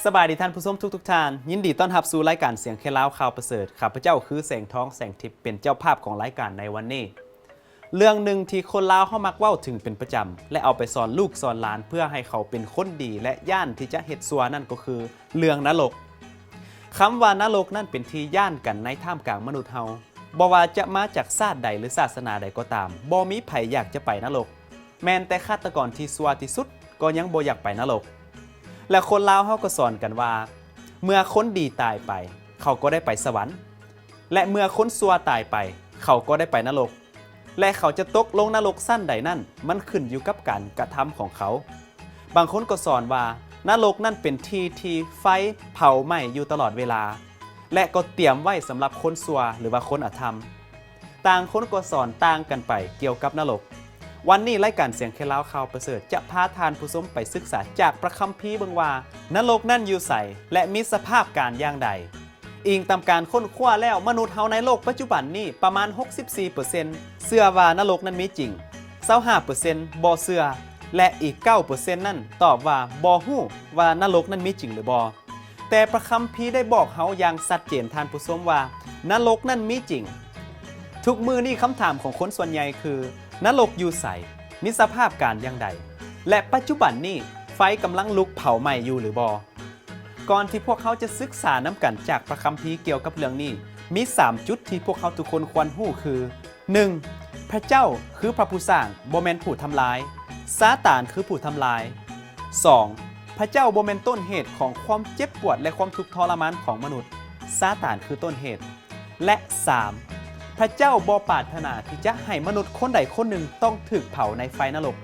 สบายดีท่านผู้ชมทุกท่านยินดีต้อนรับสู่รายการเสียงเคล้าวข่าวประเสริฐข้าพเจ้าคือแสงทองแสงทิพย์เป็นเจ้าภาพของรายการในวันนี้เรื่องหนึ่งที่คนลาวเขามักเว้าถึงเป็นประจำและเอาไปสอนลูกสอนหลานเพื่อให้เขาเป็นคนดีและย่านที่จะเฮ็ดซัวนั่นก็คือเรื่องนรกคำว่านรกนั่นเป็นที่ย่านกันในท่ามกลางมนุษย์เฮาบ่ว่าจะมาจากชาติใดหรือศาสนาใดก็ตามบ่มีไผอยากจะไปนรกแม้แต่ฆาตกรที่ซัวที่สุดก็ยังบ่อยากไปนรกและคนลาวเฮาก็สอนกันว่าเมื่อคนดีตายไปเขาก็ได้ไปสวรรค์และเมื่อคนซัวตายไปเขาก็ได้ไปนรกและเขาจะตกลงนรกสั้นใดนั่นมันขึ้นอยู่กับการกระทำของเขาบางคนก็สอนว่านรกนั่นเป็นที่ไฟเผาไหม้อยู่ตลอดเวลาและก็เตรียมไว้สำหรับคนซัวหรือว่าคนอธรรมต่างคนก็สอนต่างกันไปเกี่ยวกับนรกวันนี้รายการเสียงเคล้าวข่าวประเสริฐจะพาทานผู้ชมไปศึกษาจากพระคัมภีร์เบิ่งว่านรกนั่นอยู่ไสและมีสภาพการอย่างใดอิงตามการค้นคว้าแล้วมนุษย์เฮาในโลกปัจจุบันนี้ประมาณ 64% เชื่อว่านรกนั้นมีจริง 25% บ่เชื่อและอีก 9% นั่นตอบว่าบ่ฮู้ว่านรกนั้นมีจริงหรือบ่แต่พระคัมภีร์ได้บอกเฮาอย่างชัดเจนท่านผู้ชมว่านรกนั้นมีจริงทุกมื้อนี้คำถามของคนส่วนใหญ่คือนรกอยู่ไสมีสภาพการอย่างใดและปัจจุบันนี้ไฟกำลังลุกเผาไหม้อยู่หรือบ่ก่อนที่พวกเขาจะศึกษาน้ำกันจากพระคัมภีร์เกี่ยวกับเรื่องนี้มี3จุดที่พวกเขาทุกคนควรรู้คือ 1. พระเจ้าคือพระผู้สร้างบ่แม่นผู้ทำลายซาตานคือผู้ทำลาย 2. พระเจ้าบ่แม่นต้นเหตุของความเจ็บปวดและความทุกข์ทรมานของมนุษย์ซาตานคือต้นเหตุและ 3. พระเจ้าบ่ปรารถนาที่จะให้มนุษย์คนใดคนหนึ่งต้องถูกเผาในไฟนรก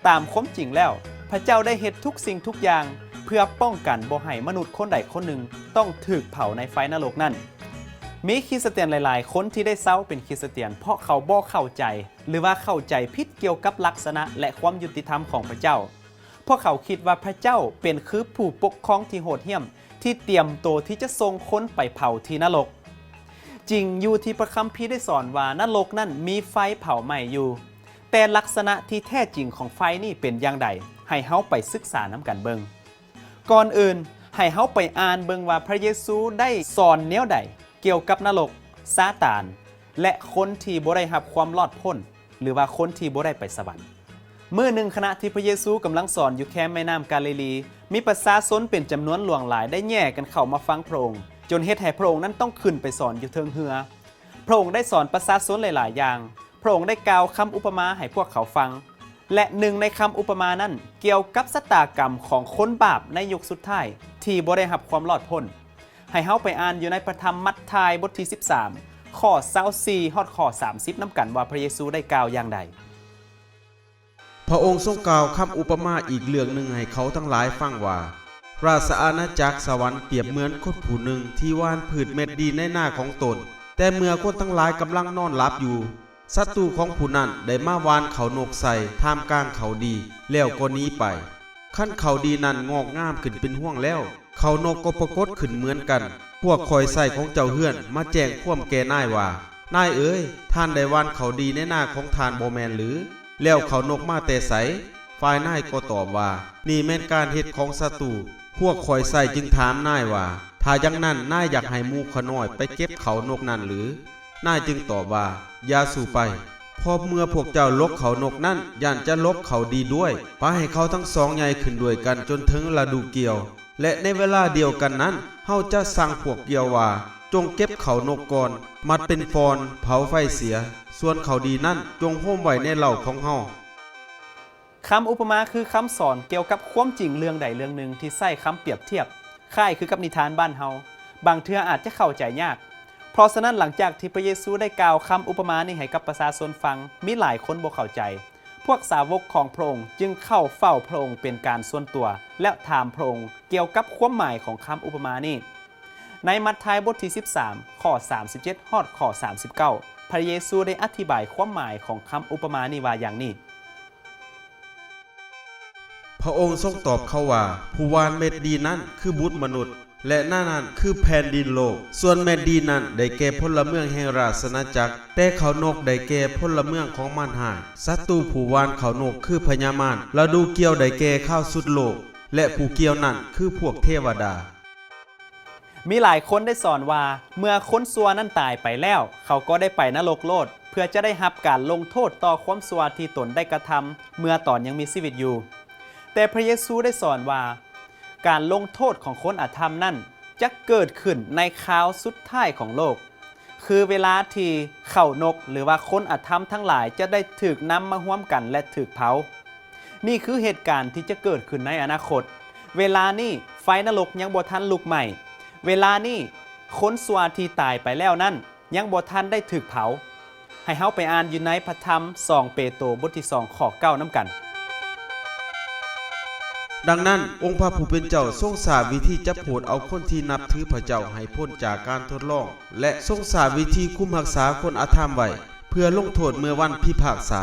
ตามความจริงแล้วพระเจ้าได้เฮ็ดทุกสิ่งทุกอย่างเพื่อป้องกันบ่ให้มนุษย์คนใดคนหนึ่งต้องถูกเผาในไฟนรกนั่นมีคริสเตียนหลายๆคนที่ได้เซาเป็นคริสเตียนเพราะเขาบ่เข้าใจหรือว่าเข้าใจผิดเกี่ยวกับลักษณะและความยุติธรรมของพระเจ้าเพราะเขาคิดว่าพระเจ้าเป็นคือผู้ปกครองที่โหดเหี้ยมที่เตรียมตัวที่จะส่งคนไปเผาที่นรกจริงอยู่ที่พระคัมภีร์ได้สอนว่านรกนั่นมีไฟเผาไหม้อยู่แต่ลักษณะที่แท้จริงของไฟนี่เป็นอย่างใดให้เฮาไปศึกษานำกันเบิ่งก่อนอื่นให้เฮาไปอ่านเบิ่งว่าพระเยซูได้สอนแนวใดเกี่ยวกับนรกซาตานและคนที่บ่ได้รับความรอดพ้นหรือว่าคนที่บ่ได้ไปสวรรค์มื้อหนึ่งขณะที่พระเยซูกำลังสอนอยู่แคมป์แม่น้ำกาลิลีมีประชาชนเป็นจำนวนหลวงหลายได้แย่กันเข้ามาฟังพระองค์จนเฮ็ดให้พระองค์นั้นต้องขึ้นไปสอนอยู่เทิงเรือพระองค์ได้สอนประชาชนหลายๆอย่างพระองค์ได้กล่าวคำอุปมาให้พวกเขาฟังและหนึ่งในคำอุปมานั้นเกี่ยวกับชะตากรรมของคนบาปในยุคสุดท้ายที่บ่ได้รับความรอดพ้นให้เฮาไปอ่านอยู่ในพระธรรมมัทธิวบทที่13ข้อ24ฮอดข้อ30นำกันว่าพระเยซูได้กล่าวอย่างใดพระองค์ทรงกล่าวคำอุปมาอีกเรื่องหนึ่งให้เขาทั้งหลายฟังว่าราชอาณาจักรสวรรค์เปรียบเหมือนคนผู้หนึ่งที่หว่านพืชเม็ดดีในหน้าของตนแต่เมื่อคนทั้งหลายกำลังนอนหลับอยู่ศัตรูของผู้นั้นได้มาหว่านเขานกใส่ท่ามกลางเขาดีแล้วก็หนีไปขั้นเขาดีนั้นงอกงามขึ้นเป็นห่วงแล้วเขานกก็ปรากฏขึ้นเหมือนกันพวกคอยใส่ของเจ้าเฮือนมาแจ้งความแก่นายว่านายเอ๋ยท่านได้หว่านเขาดีในหน้าของท่านบ่แม่นหรือแล้วเขานกมาแต่ไสฝ่ายนายก็ตอบว่านี่แม่นการเฮ็ดของศัตรูพวกคอยใส่จึงถามนายว่าถ้าอย่างนั้นนายอยากให้หมู่ขน้อยไปเก็บเขานกนั่นหรือนายจึงตอบว่าอย่าสู่ไปพอเมื่อพวกเจ้าลกเขานกนั่นย่านจะลกเขาดีด้วยปาให้เขาทั้งสองใหญ่ขึ้นด้วยกันจนถึงฤดูเกี่ยวและในเวลาเดียวกันนั้นเฮาจะสั่งพวกเกี่ยวว่าจงเก็บเขานกก่อนมัดเป็นฟอนเผาไฟเสียส่วนเขาดีนั่นจงโฮมไว้ในเหล้าของเฮาคำอุปมาคือคำสอนเกี่ยวกับความจริงเรื่องใดเรื่องหนึ่งที่ใช้คำเปรียบเทียบคล้ายคือกับนิทานบ้านเฮาบางเทื่ออาจจะเข้าใจยากเพราะฉะนั้นหลังจากที่พระเยซูได้กล่าวคำอุปมานี้ให้กับประชาชนฟังมีหลายคนบ่เข้าใจพวกสาวกของพระองค์จึงเข้าเฝ้าพระองค์เป็นการส่วนตัวและถามพระองค์เกี่ยวกับความหมายของคำอุปมานี้ในมัทธิวบทที่13ข้อ37ฮอดข้อ39พระเยซูได้อธิบายความหมายของคำอุปมานี้ว่าอย่างนี้พระองค์ทรงตอบเขาว่าผู้หว่านเม็ดดีนั้นคือบุตรมนุษย์และนั่นคือแผ่นดินโลกส่วนเม็ดดีนั้นได้แก่พลเมืองแห่งราชอาณาจักรแต่เขานกได้แก่พลเมืองของมารหายศัตรูผู้หว่านเขานกคือพญามารฤดูเกี่ยวได้แก่ข้าวสุดโลก และผู้เกี่ยวนั่นคือพวกเทวดามีหลายคนได้สอนว่าเมื่อคนซัวนั้นตายไปแล้วเขาก็ได้ไปนรกโลดเพื่อจะได้รับการลงโทษต่อความซัวที่ตนได้กระทำเมื่อตอนยังมีชีวิตอยู่แต่พระเยซูได้สอนว่าการลงโทษของคนอธรรมนั้นจะเกิดขึ้นในคราวสุดท้ายของโลกคือเวลาที่เข้านกหรือว่าคนอธรรมทั้งหลายจะได้ถูกนำมาร่วมกันและถูกเผานี่คือเหตุการณ์ที่จะเกิดขึ้นในอนาคตเวลานี้ไฟนรกยังบ่ทันลุกใหม่เวลานี้คนซัวที่ตายไปแล้วนั้นยังบ่ทันได้ถูกเผาให้เฮาไปอ่านอยู่ในพระธรรม2เปโตรบทที่2ข้อ9นำกันดังนั้นองค์พระผู้เป็นเจ้าทรงสาวิธีจะโปรดเอาคนที่นับถือพระเจ้าให้พ้นจากการทดลองและทรงสาวิธีคุมรักษาคนอธรรมไว้เพื่อลงโทษเมื่อวันพิพากษา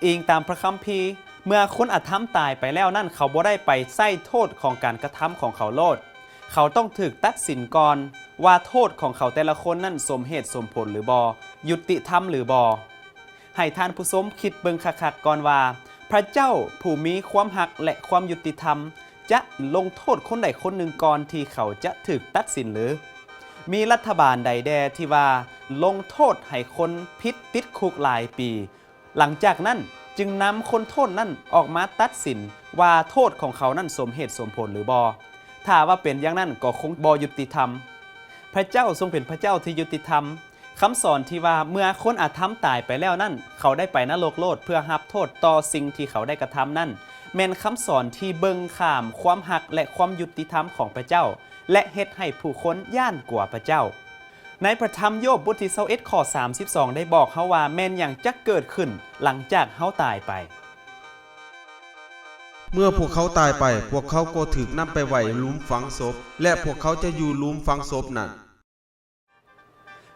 อิงตามพระคัมภีร์เมื่อคนอธรรมตายไปแล้วนั่นเขาบ่ได้ไปใส่โทษของการกระทำของเขาโลดเขาต้องถูกตัดสินก่อนว่าโทษของเขาแต่ละคนนั่นสมเหตุสมผลหรือบยุติธรรมหรือบให้ท่านผู้ชมคิดเบิ่งคักๆก่อนว่าพระเจ้าผู้มีความหักและความยุติธรรมจะลงโทษคนใดคนหนึ่งก่อนที่เขาจะถูกตัดสินหรือมีรัฐบาลใดแดที่ว่าลงโทษให้คนผิดติดคุกหลายปีหลังจากนั้นจึงนำคนโทษนั่นออกมาตัดสินว่าโทษของเขานั่นสมเหตุสมผลหรือบถ้าว่าเป็นอย่างนั้นก็คงบ่ยุติธรรมพระเจ้าทรงเป็นพระเจ้าที่ยุติธรรมคำสอนที่ว่าเมื่อคนอธรรมตายไปแล้วนั่นเขาได้ไปนรกโลดเพื่อรับโทษต่อสิ่งที่เขาได้กระทำนั่นแม่นคำสอนที่เบิ่งข้ามความหักและความยุติธรรมของพระเจ้าและเฮ็ดให้ผู้คนย่านกลัวพระเจ้าในพระธรรมโยบบทที่21ข้อ32ได้บอกเฮาว่าแม่นหยังจะเกิดขึ้นหลังจากเฮาตายไปเมื่อพวกเขาตายไปพวกเขาก็ถูกนำไปไว้หลุมฝังศพและพวกเขาจะอยู่หลุมฝังศพนั้น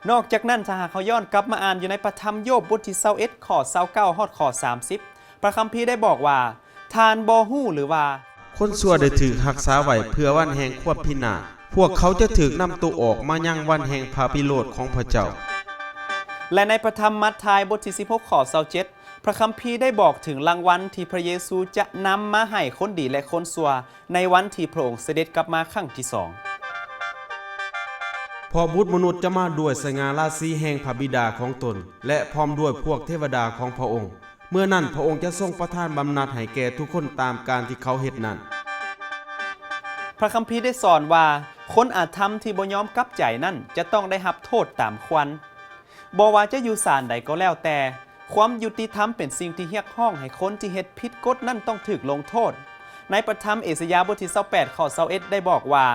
นอกจากนั้นถ้าหากเขาย้อนกลับมาอ่านอยู่ในพระธรรมโยบบทที่21ข้อ29ฮอดข้อ30พระคัมภีร์ได้บอกว่าทานบ่ฮู้หรือว่าคนชั่วได้ถูกรักษาไว้เพื่อวันแห่งความพินาศพวกเขาจะถูกนำตัวออกมายังวันแห่งพระพิโรธของพระเจ้าและในพระธรรมมัทธิวบทที่16ข้อ27พระคัมภีร์ได้บอกถึงรางวัลที่พระเยซูจะนำมาให้คนดีและคนชั่วในวันที่พระองค์เสด็จกลับมาครั้งที่2พอบุตรมนุษย์จะมาด้วยสง่าราศีแห่งพระบิดาของตนและพร้อมด้วยพวกเทวดาของพระองค์เมื่อนั้นพระองค์จะทรงประทานบำนาจให้แก่ทุกคนตามการที่เขาเฮ็ดนั้นพระคัมภีร์ได้สอนว่าคนอาธรรมที่บ่ยอมกลับใจนั่นจะต้องได้รับโทษตามควรบ่ว่าจะอยู่ศาลใดก็แล้วแต่ความยุติธรรมเป็นสิ่งที่เรียกร้องให้คนที่เฮ็ดผิดกฎนั่นต้องถูกลงโทษในพระธรรมเอสยาห์บทที่28ข้อ21ได้บอกว่า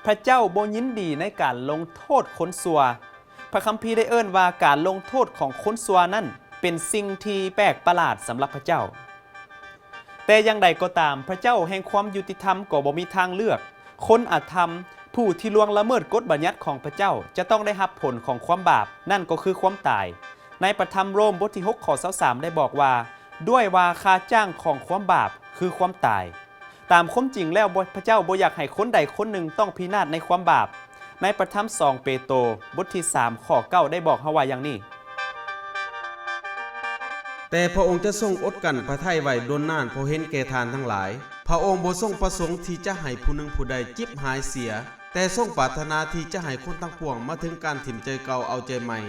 พระเจ้าบ่ยินดีในการลงโทษคนชั่วพระคัมภีร์ได้เอิ้นว่าการลงโทษของคนชั่วนั้นเป็นสิ่งที่แปลกประหลาดสำหรับพระเจ้าแต่อย่างใดก็ตามพระเจ้าแห่งความยุติธรรมก็บ่มีทางเลือกคนอธรรมผู้ที่ล่วงละเมิดกฎบัญญัติของพระเจ้าจะต้องได้รับผลของความบาปนั่นก็คือความตายในพระธรรมโรมบทที่6ข้อ23ได้บอกว่าด้วยว่าค่าจ้างของความบาปคือความตายตามความจริงแล้วพระเจ้าบ่อยากให้คนใดคนหนึ่งต้องพินาศในความบาปในพระธรรม2เปโตรบทที่3ข้อ9ได้บอกเฮาว่าอย่างนี้แต่พระองค์จะทรงอดกั้นพระทัยไว้ดนนานเพราะเห็นแก่ทานทั้งหลายพระองค์บ่ทรงประสงค์ที่จะให้ผู้หนึ่งผู้ใดจิบหายเสียแต่ทรงปรารถนาที่จะให้คนทั้งปวงมาถึงการถิ่มใจเก่าเอาใจใหม่